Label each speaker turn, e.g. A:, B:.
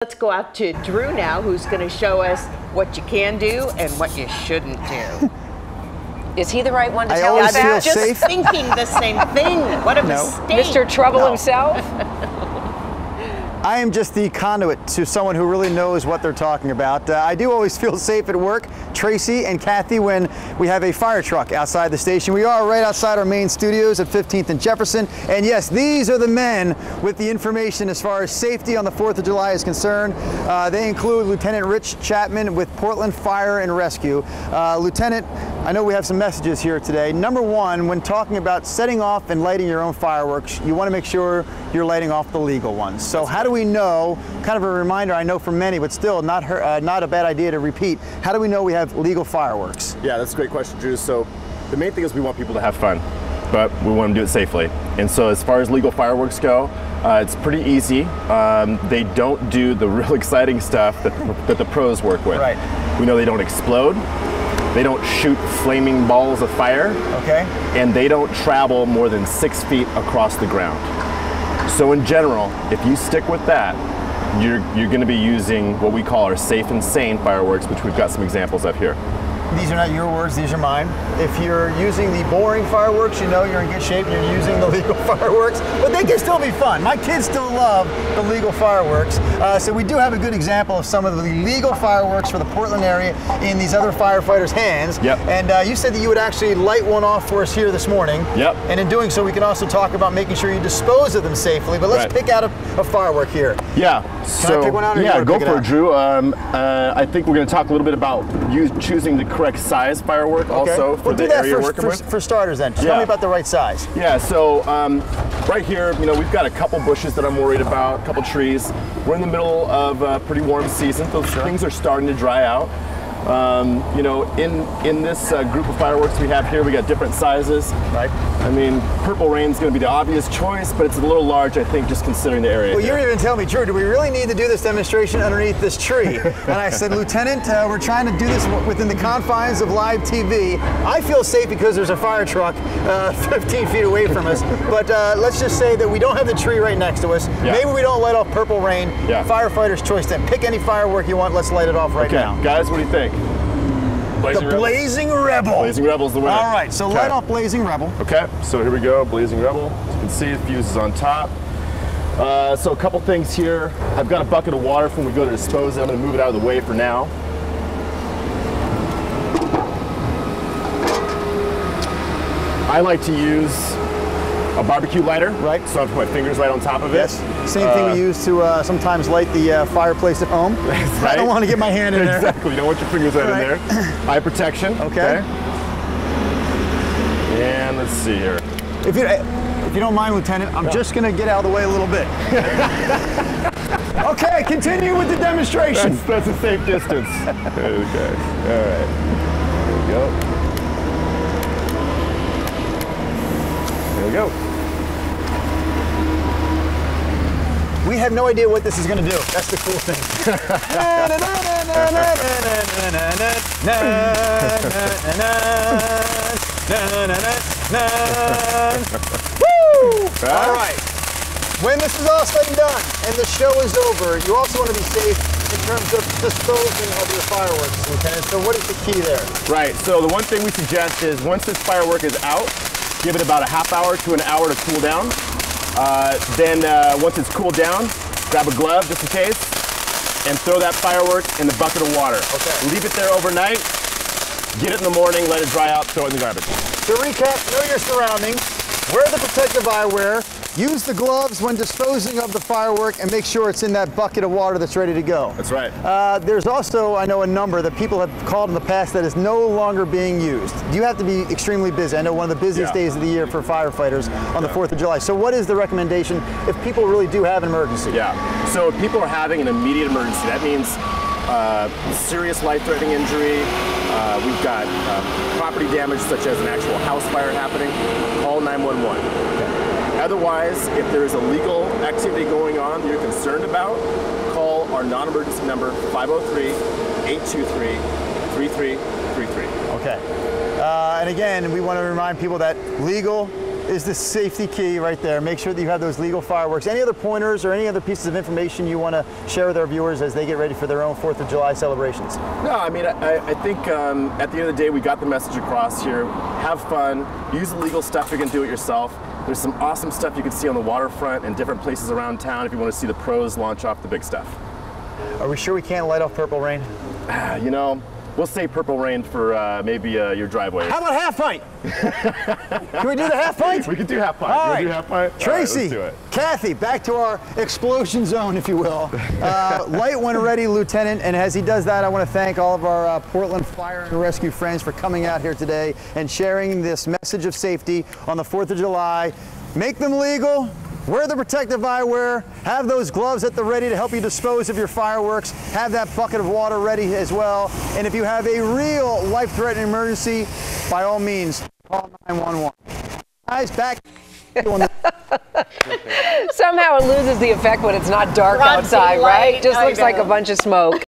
A: Let's go out to Drew now, who's going to show us what you can do and what you shouldn't do.
B: Is he the right one to
C: I
B: tell us
C: always feel
B: that?
A: Just
C: safe.
A: thinking the same thing. What a mistake.
B: Mr. Trouble himself?
C: I am just the conduit to someone who really knows what they're talking about. I do always feel safe at work, Tracy and Kathy, when we have a fire truck outside the station. We are right outside our main studios at 15th and Jefferson. And yes, these are the men with the information as far as safety on the 4th of July is concerned. They include Lieutenant Rich Chapman with Portland Fire and Rescue. Lieutenant, I know we have some messages here today. Number one, when talking about setting off and lighting your own fireworks, you want to make sure you're lighting off the legal ones. So how do we know, kind of a reminder I know for many, but still not a bad idea to repeat, how do we know we have legal fireworks?
D: Yeah, that's a great question, Drew. So the main thing is we want people to have fun, but we want them to do it safely. And so as far as legal fireworks go, it's pretty easy. They don't do the real exciting stuff that the pros work with.
C: Right.
D: We know they don't explode. They don't shoot flaming balls of fire.
C: Okay.
D: And they don't travel more than 6 feet across the ground. So in general, if you stick with that, you're going to be using what we call our safe and sane fireworks, which we've got some examples of here.
C: These are not your words, these are mine. If you're using the boring fireworks, you know you're in good shape and you're using the legal fireworks, but they can still be fun. My kids still love the legal fireworks. So we do have a good example of some of the legal fireworks for the Portland area in these other firefighters' hands.
D: Yep.
C: And you said that you would actually light one off for us here this morning.
D: Yep.
C: And in doing so, we can also talk about making sure you dispose of them safely, but let's pick out a firework here.
D: Yeah.
C: Can I pick one out? Or
D: yeah, go for
C: it,
D: it, Drew. I think we're going to talk a little bit about choosing the correct size firework also for the area you're working with.
C: For starters then, tell me about the right size.
D: Yeah, so right here, we've got a couple bushes that I'm worried about, a couple trees. We're in the middle of a pretty warm season. Those things are starting to dry out. In this group of fireworks we have here, we got different sizes.
C: Right.
D: I mean, Purple Rain's going to be the obvious choice, but it's a little large, I think, just considering the area.
C: Well, you didn't even tell me, Drew, do we really need to do this demonstration underneath this tree? And I said, Lieutenant, we're trying to do this within the confines of live TV. I feel safe because there's a fire truck 15 feet away from us, but let's just say that we don't have the tree right next to us. Yeah. Maybe we don't light off Purple Rain. Yeah. Firefighter's choice then. Pick any firework you want, let's light it off right now.
D: Guys, what do you think?
C: Blazing Rebel.
D: Blazing Rebel's the winner.
C: All right, so light off Blazing Rebel.
D: Okay, so here we go, Blazing Rebel. As you can see, the fuse is on top. So a couple things here. I've got a bucket of water from when we go to dispose of it. I'm going to move it out of the way for now. I like to use a barbecue lighter, right? So I have to put my fingers right on top of it.
C: Yes. Same thing we use to sometimes light the fireplace at home.
D: Right.
C: I don't want to get my hand in there.
D: Exactly. You don't want your fingers right in there. Eye protection.
C: Okay.
D: And let's see here.
C: If you don't mind, Lieutenant, I'm just going to get out of the way a little bit. Okay, continue with the demonstration.
D: That's a safe distance. Okay. All right. There we go. There we go.
C: We have no idea what this is going to do. That's the cool thing. Woo! All right. When this is all said and done and the show is over, you also want to be safe in terms of disposing of your fireworks, Lieutenant. So what is the key there?
D: Right. So the one thing we suggest is once this firework is out, give it about a half hour to an hour to cool down. Then once it's cooled down, grab a glove just in case and throw that firework in the bucket of water. Okay. Leave it there overnight, get it in the morning, let it dry out, throw it in the garbage.
C: To recap, know your surroundings, wear the protective eyewear, use the gloves when disposing of the firework, and make sure it's in that bucket of water that's ready to go.
D: That's right.
C: There's also, I know, a number that people have called in the past that is no longer being used. You have to be extremely busy. I know one of the busiest days of the year for firefighters on the 4th of July. So what is the recommendation if people really do have an emergency?
D: Yeah, so if people are having an immediate emergency, that means serious life-threatening injury, we've got property damage such as an actual house fire happening, call 911. Okay. Otherwise, if there is a legal activity going on that you're concerned about, call our non-emergency number 503-823-3333.
C: Okay. And again, we want to remind people that legal is the safety key right there. Make sure that you have those legal fireworks. Any other pointers or any other pieces of information you want to share with our viewers as they get ready for their own 4th of July celebrations?
D: No, I mean, I think at the end of the day, we got the message across here. Have fun, use the legal stuff, you can do it yourself. There's some awesome stuff you can see on the waterfront and different places around town if you want to see the pros launch off the big stuff.
C: Are we sure we can't light off Purple Rain?
D: You know, we'll save Purple Rain for maybe your driveway.
C: How about half pint? Can we do the half pint?
D: We can do half pint.
C: All right.
D: Do half pint?
C: Tracy,
D: let's do it.
C: Kathy, back to our explosion zone, if you will. Light when ready, Lieutenant. And as he does that, I want to thank all of our Portland Fire and Rescue friends for coming out here today and sharing this message of safety on the 4th of July. Make them legal. Wear the protective eyewear, have those gloves at the ready to help you dispose of your fireworks, have that bucket of water ready as well, and if you have a real life-threatening emergency, by all means, call 911. Guys, back.
B: Somehow it loses the effect when it's not dark
A: Broad
B: outside,
A: daylight,
B: right? Just
A: I
B: looks like a
A: know.
B: bunch of smoke.